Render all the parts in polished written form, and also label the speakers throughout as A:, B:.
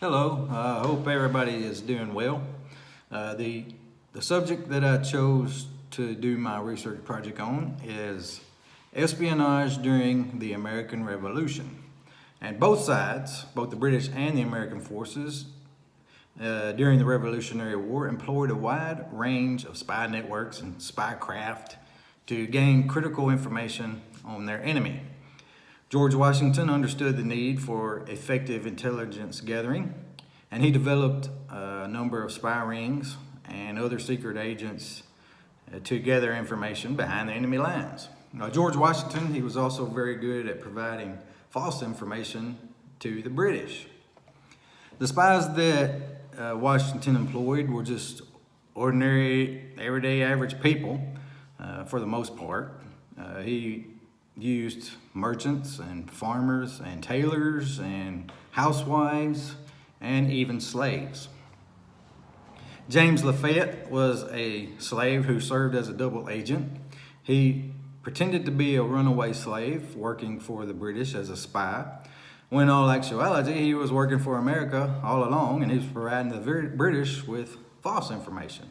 A: Hello, I hope everybody is doing well. The subject that I chose to do my research project on is espionage during the American Revolution. And both sides, both the British and the American forces during the Revolutionary War, employed a wide range of spy networks and spycraft to gain critical information on their enemy. George Washington understood the need for effective intelligence gathering, and he developed a number of spy rings and other secret agents to gather information behind the enemy lines. Now, George Washington, he was also very good at providing false information to the British. The spies that Washington employed were just ordinary, everyday, average people for the most part. He used merchants and farmers and tailors and housewives and even slaves. James Lafayette was a slave who served as a double agent. He pretended to be a runaway slave working for the British as a spy, when in all actuality he was working for America all along, and he was providing the British with false information.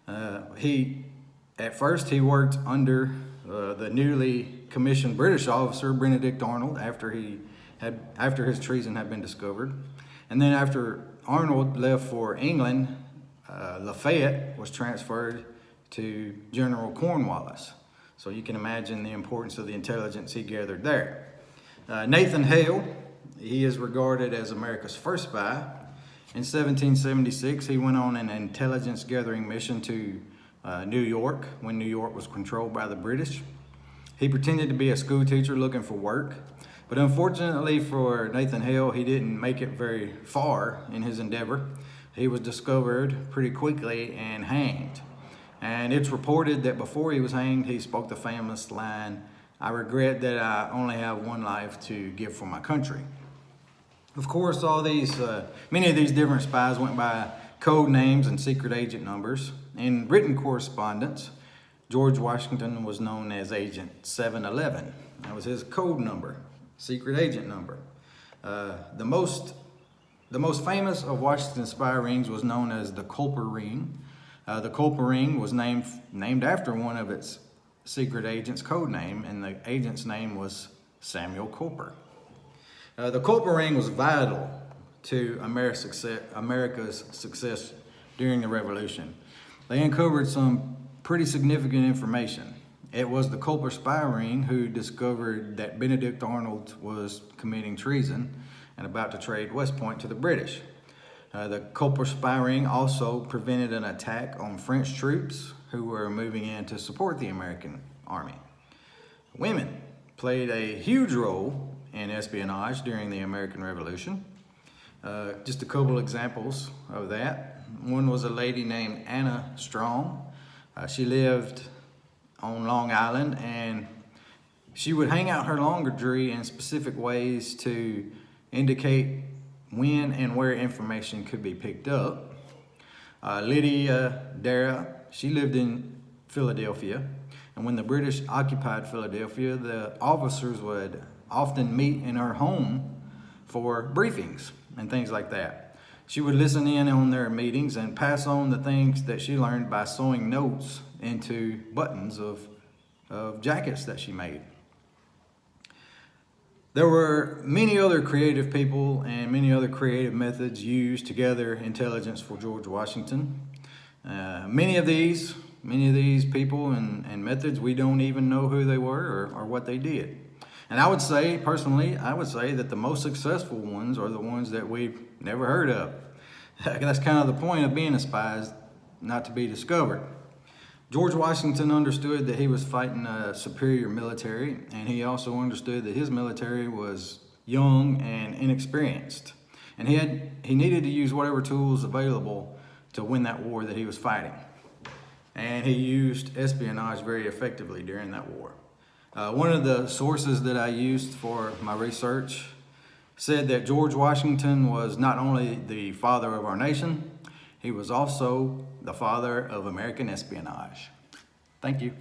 A: At first he worked under the newly commissioned British officer Benedict Arnold after his treason had been discovered. And then after Arnold left for England, Lafayette was transferred to General Cornwallis. So you can imagine the importance of the intelligence he gathered there. Nathan Hale, he is regarded as America's first spy. In 1776, he went on an intelligence gathering mission to New York when New York was controlled by the British. He pretended to be a school teacher looking for work, but unfortunately for Nathan Hale, he didn't make it very far in his endeavor. He was discovered pretty quickly and hanged. And it's reported that before he was hanged, he spoke the famous line, "I regret that I only have one life to give for my country." Of course, many of these different spies went by code names and secret agent numbers. In written correspondence, George Washington was known as Agent 711. That was his code number, secret agent number. The most famous of Washington's spy rings was known as the Culper ring. The Culper ring was named after one of its secret agents' code name, and the agent's name was Samuel Culper. The Culper ring was vital to America's success during the Revolution. They uncovered some pretty significant information. It was the Culper spy ring who discovered that Benedict Arnold was committing treason and about to trade West Point to the British. The Culper spy ring also prevented an attack on French troops who were moving in to support the American army. Women played a huge role in espionage during the American Revolution. Just a couple examples of that. One was a lady named Anna Strong. She lived on Long Island, and she would hang out her laundry in specific ways to indicate when and where information could be picked up. Lydia Dara, she lived in Philadelphia, and when the British occupied Philadelphia, the officers would often meet in her home for briefings and things like that. She would listen in on their meetings and pass on the things that she learned by sewing notes into buttons of jackets that she made. There were many other creative people and many other creative methods used to gather intelligence for George Washington. Many of these people and methods, we don't even know who they were or what they did. And I would say, personally, that the most successful ones are the ones that we've never heard of. That's kind of the point of being a spy, is not to be discovered. George Washington understood that he was fighting a superior military, and he also understood that his military was young and inexperienced. And he needed to use whatever tools available to win that war that he was fighting. And he used espionage very effectively during that war. One of the sources that I used for my research said that George Washington was not only the father of our nation, he was also the father of American espionage. Thank you.